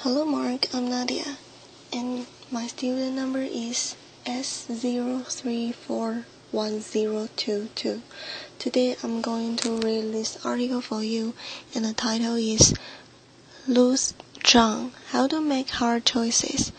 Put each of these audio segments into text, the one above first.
Hello Mark, I'm Nadia, and my student number is S0341022. Today I'm going to read this article for you, and the title is Ruth, Chang, How to Make Hard Choices.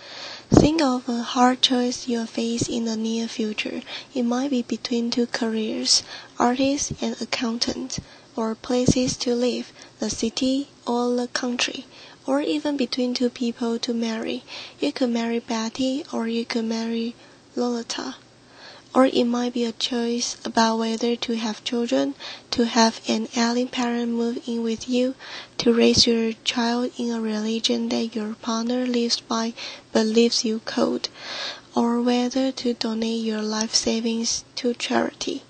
Think of a hard choice you'll face in the near future. It might be between two careers, artist and accountant, or places to live, the city or the country, or even between two people to marry. You could marry Betty or you could marry Lolita. Or it might be a choice about whether to have children, to have an alien parent move in with you, to raise your child in a religion that your partner lives by but leaves you cold, or whether to donate your life savings to charity.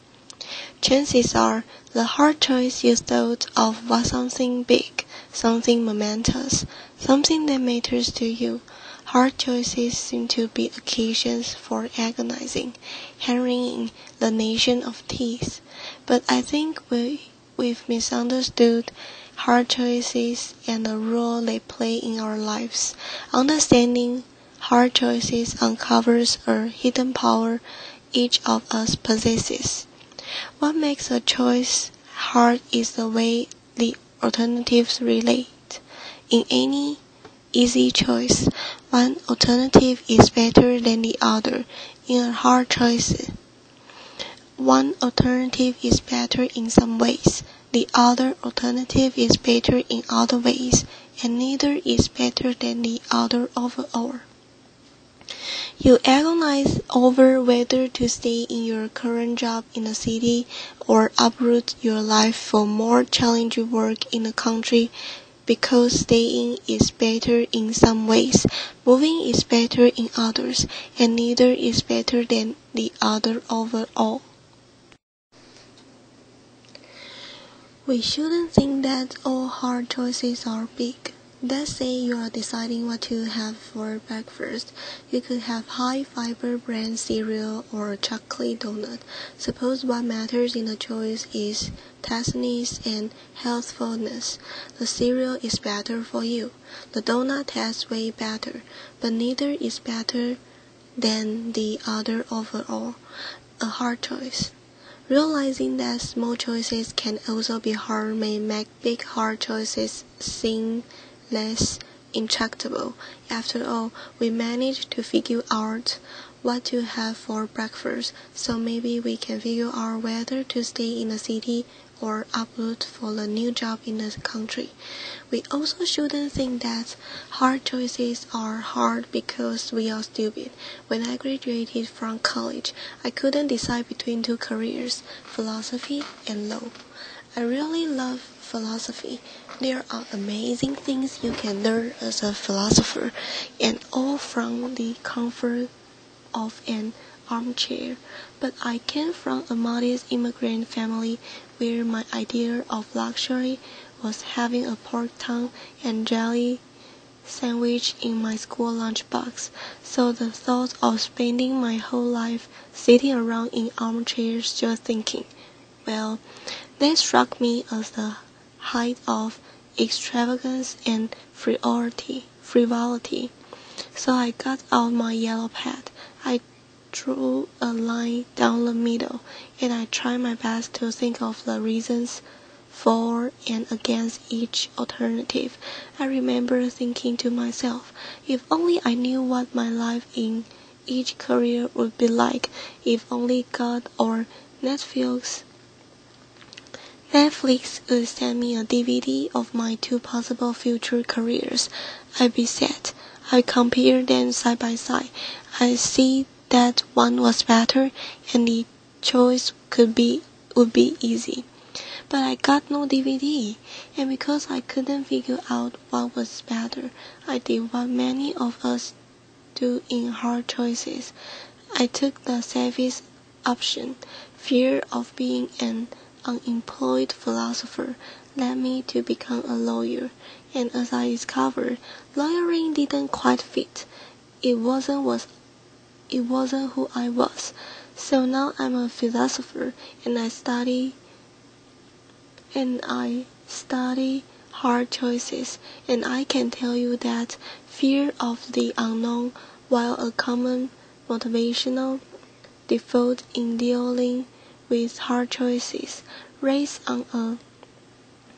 Chances are, the hard choice you thought of was something big, something momentous, something that matters to you. Hard choices seem to be occasions for agonizing, harrying the nation of teeth. But I think we've misunderstood hard choices and the role they play in our lives. Understanding hard choices uncovers a hidden power each of us possesses. What makes a choice hard is the way the alternatives relate. In any easy choice, one alternative is better than the other. In a hard choice, one alternative is better in some ways, the other alternative is better in other ways, and neither is better than the other overall. You agonize over whether to stay in your current job in the city or uproot your life for more challenging work in the country because staying is better in some ways, moving is better in others, and neither is better than the other overall. We shouldn't think that all hard choices are big. Let's say you are deciding what to have for breakfast. You could have high-fiber brand cereal or a chocolate donut. Suppose what matters in the choice is tastiness and healthfulness. The cereal is better for you. The donut tastes way better, but neither is better than the other overall. A hard choice. Realizing that small choices can also be hard may make big hard choices seem less intractable. After all, we managed to figure out what to have for breakfast, so maybe we can figure out whether to stay in the city or uproot for a new job in the country. We also shouldn't think that hard choices are hard because we are stupid. When I graduated from college, I couldn't decide between two careers, philosophy and law. I really love philosophy. There are amazing things you can learn as a philosopher, and all from the comfort of an armchair. But I came from a modest immigrant family where my idea of luxury was having a pork tongue and jelly sandwich in my school lunchbox. So the thought of spending my whole life sitting around in armchairs just thinking, well, that struck me as the height of extravagance and frivolity. So I got out my yellow pad. I drew a line down the middle, and I tried my best to think of the reasons for and against each alternative. I remember thinking to myself, if only I knew what my life in each career would be like, if only God or Netflix would send me a DVD of my two possible future careers. I'd be set. I compare them side by side. I see that one was better and the choice would be easy. But I got no DVD, and because I couldn't figure out what was better, I did what many of us do in hard choices. I took the safest option. Fear of being an unemployed philosopher led me to become a lawyer, and as I discovered, lawyering didn't quite fit. It wasn't who I was. So now I'm a philosopher, and I study hard choices, and I can tell you that fear of the unknown, while a common motivational default in dealing with hard choices, rests on a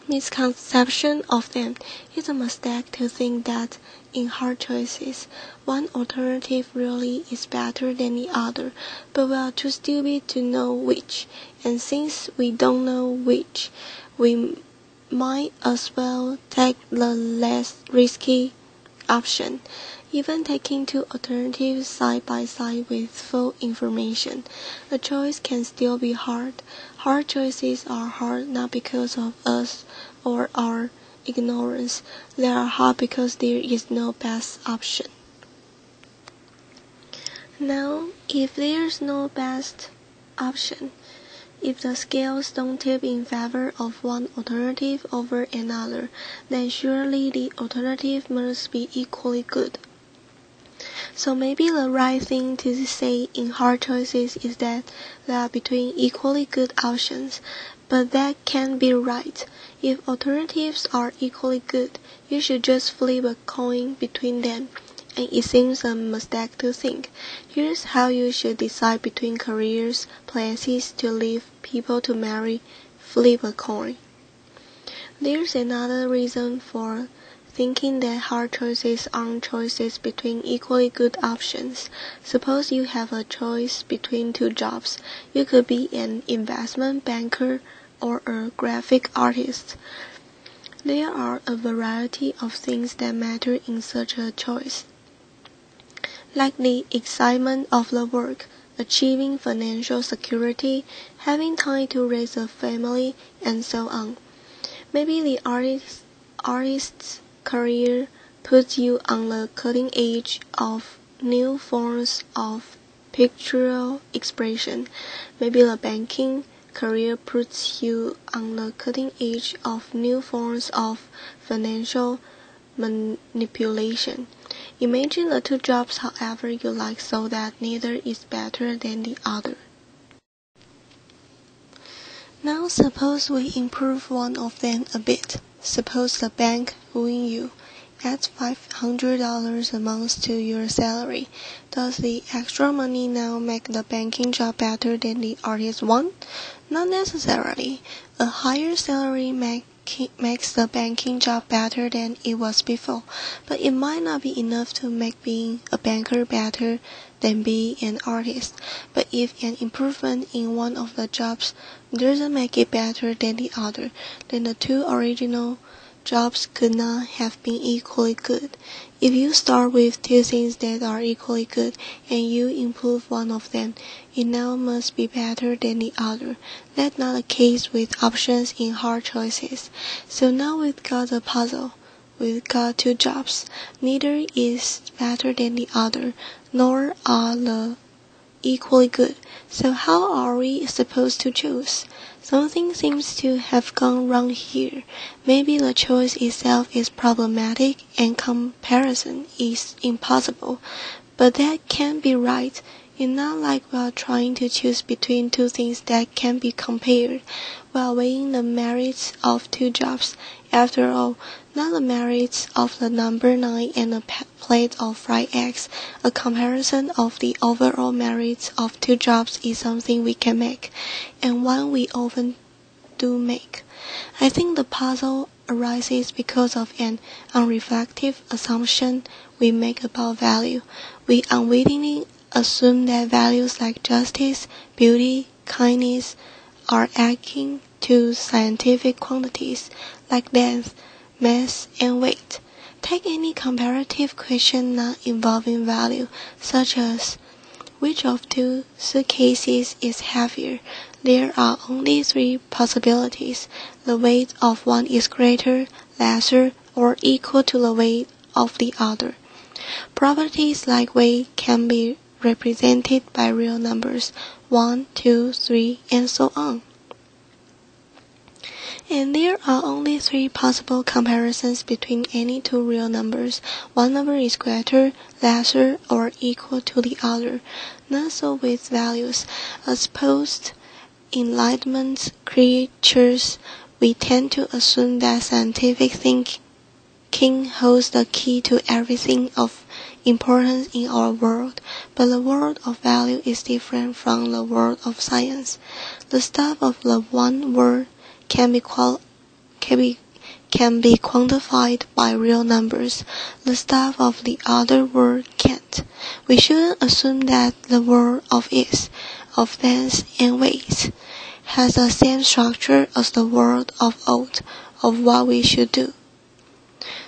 misconception of them. It's a mistake to think that in hard choices, one alternative really is better than the other, but we are too stupid to know which, and since we don't know which, we might as well take the less risky option. Even taking two alternatives side by side with full information, a choice can still be hard. Hard choices are hard not because of us or our ignorance. They are hard because there is no best option. Now, if there's no best option, if the scales don't tip in favor of one alternative over another, then surely the alternative must be equally good. So maybe the right thing to say in hard choices is that they are between equally good options, but that can't be right. If alternatives are equally good, you should just flip a coin between them, and it seems a mistake to think. Here's how you should decide between careers, places to live, people to marry. Flip a coin. There's another reason for thinking that hard choices aren't choices between equally good options. Suppose you have a choice between two jobs. You could be an investment banker or a graphic artist. There are a variety of things that matter in such a choice, like the excitement of the work, achieving financial security, having time to raise a family, and so on. Maybe the artist's career puts you on the cutting edge of new forms of pictorial expression. Maybe the banking career puts you on the cutting edge of new forms of financial manipulation. Imagine the two jobs however you like so that neither is better than the other. Now suppose we improve one of them a bit. Suppose the bank win you, adds $500 a month to your salary. Does the extra money now make the banking job better than the artist one? Not necessarily. A higher salary makes the banking job better than it was before, but it might not be enough to make being a banker better than being an artist. But if an improvement in one of the jobs doesn't make it better than the other, then the two original jobs could not have been equally good. If you start with two things that are equally good and you improve one of them, it now must be better than the other. That's not the case with options in hard choices. So now we've got a puzzle. We've got two jobs. Neither is better than the other, nor are the equally good. So how are we supposed to choose? Something seems to have gone wrong here. Maybe the choice itself is problematic and comparison is impossible. But that can't be right. It's not like we are trying to choose between two things that can be compared. We are weighing the merits of two jobs. After all, not the merits of the number 9 and a plate of fried eggs. A comparison of the overall merits of two jobs is something we can make, and one we often do make. I think the puzzle arises because of an unreflective assumption we make about value. We unwittingly assume that values like justice, beauty, kindness are akin to scientific quantities like length, mass, and weight. Take any comparative question not involving value, such as which of two suitcases is heavier. There are only three possibilities. The weight of one is greater, lesser, or equal to the weight of the other. Properties like weight can be represented by real numbers, 1, 2, 3, and so on. And there are only three possible comparisons between any two real numbers. One number is greater, lesser, or equal to the other. Not so with values. As post-Enlightenment creatures, we tend to assume that scientific thinking holds the key to everything of importance in our world, but the world of value is different from the world of science. The stuff of the one world can be quantified by real numbers. The stuff of the other world can't. We shouldn't assume that the world of is, of length and weight, has the same structure as the world of ought, of what we should do.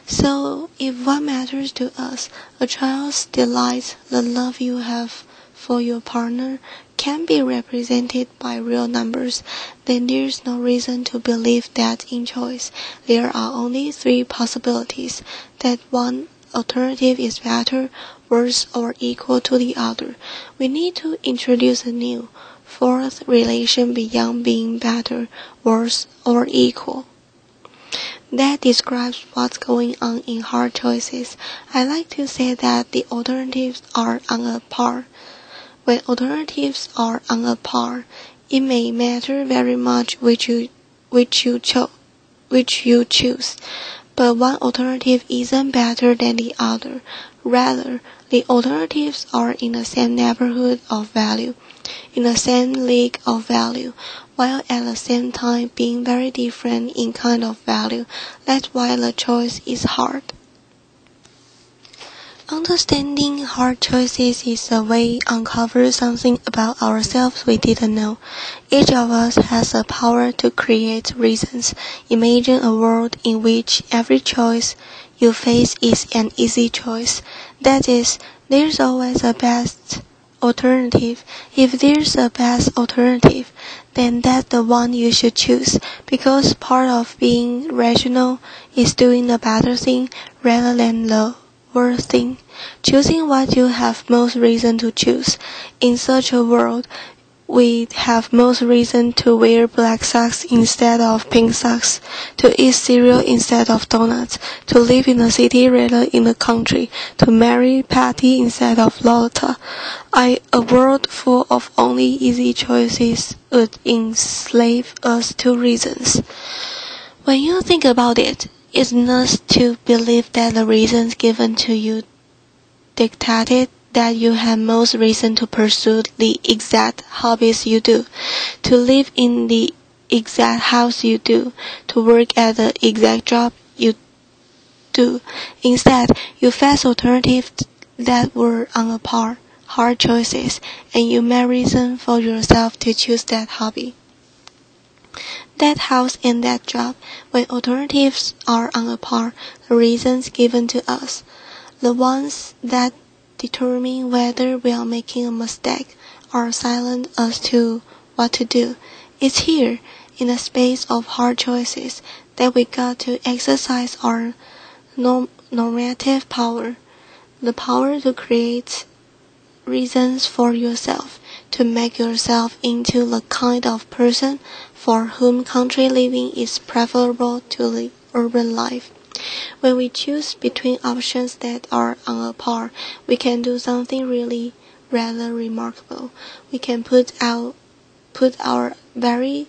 So, if what matters to us, a child's delight, the love you have for your partner, can be represented by real numbers, then there's no reason to believe that in choice there are only three possibilities, that one alternative is better, worse, or equal to the other. We need to introduce a new, fourth relation beyond being better, worse, or equal. That describes what's going on in hard choices. I like to say that the alternatives are on a par. When alternatives are on a par, it may matter very much which you choose. But one alternative isn't better than the other. Rather, the alternatives are in the same neighborhood of value, in the same league of value, while at the same time being very different in kind of value. That's why the choice is hard. Understanding hard choices is a way to uncover something about ourselves we didn't know. Each of us has the power to create reasons. Imagine a world in which every choice you face is an easy choice. That is, there's always a best alternative. If there's a best alternative, then that's the one you should choose, because part of being rational is doing the better thing rather than the worst thing. Choosing what you have most reason to choose. In such a world, we have most reason to wear black socks instead of pink socks, to eat cereal instead of donuts, to live in the city rather in the country, to marry Patty instead of Lotta. A world full of only easy choices would enslave us to reasons. When you think about it, it's not to believe that the reasons given to you dictated that you have most reason to pursue the exact hobbies you do, to live in the exact house you do, to work at the exact job you do. Instead, you face alternatives that were on a par, hard choices, and you make reason for yourself to choose that hobby, that house, and that job. When alternatives are on a par, the reasons given to us, the ones that determine whether we are making a mistake, are silent as to what to do. It's here, in the space of hard choices, that we got to exercise our normative power, the power to create reasons for yourself, to make yourself into the kind of person for whom country living is preferable to the urban life. When we choose between options that are on a par, we can do something really rather remarkable. We can put our very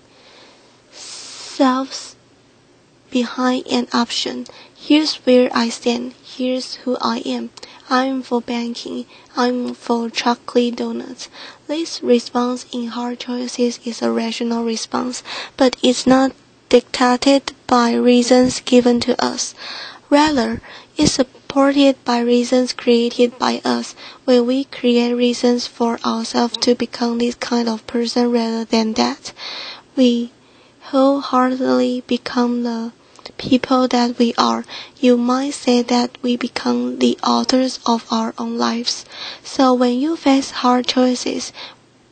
selves behind an option. Here's where I stand. Here's who I am. I'm for banking. I'm for chocolate donuts. This response in hard choices is a rational response, but it's not dictated by reasons given to us. Rather, it's supported by reasons created by us. When we create reasons for ourselves to become this kind of person rather than that, we wholeheartedly become the people that we are. You might say that we become the authors of our own lives. So when you face hard choices,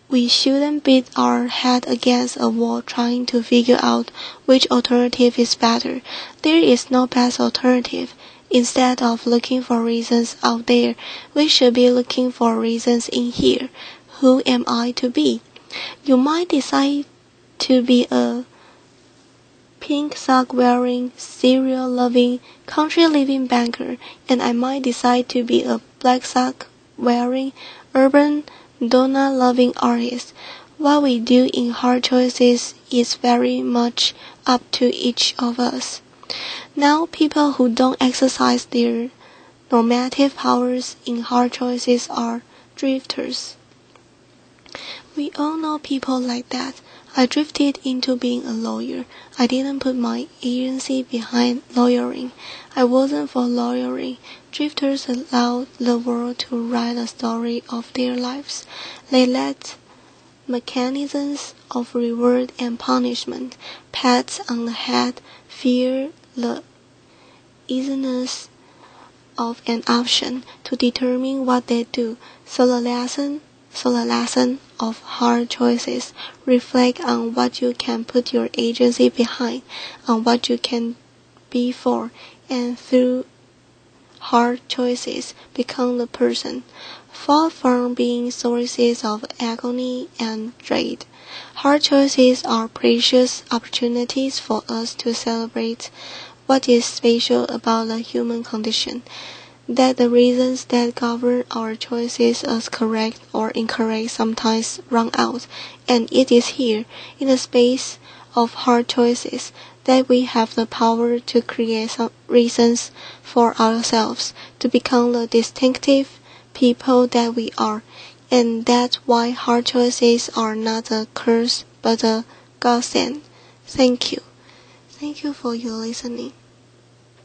we shouldn't beat our head against a wall trying to figure out which alternative is better. There is no best alternative. Instead of looking for reasons out there, we should be looking for reasons in here. Who am I to be? You might decide to be a pink sock wearing, cereal loving, country living banker, and I might decide to be a black sock wearing, urban donut loving artist. What we do in hard choices is very much up to each of us. Now, people who don't exercise their normative powers in hard choices are drifters. We all know people like that. I drifted into being a lawyer. I didn't put my agency behind lawyering. I wasn't for lawyering. Drifters allowed the world to write a story of their lives. They let mechanisms of reward and punishment, pats on the head, fear, the easiness of an option to determine what they do. So the lesson of hard choices reflect on what you can put your agency behind, on what you can be for, and through hard choices become the person, far from being sources of agony and dread. Hard choices are precious opportunities for us to celebrate what is special about the human condition, that the reasons that govern our choices as correct or incorrect sometimes run out, and it is here, in the space of hard choices, that we have the power to create some reasons for ourselves to become the distinctive people that we are, and that's why hard choices are not a curse but a godsend. Thank you. Thank you for your listening.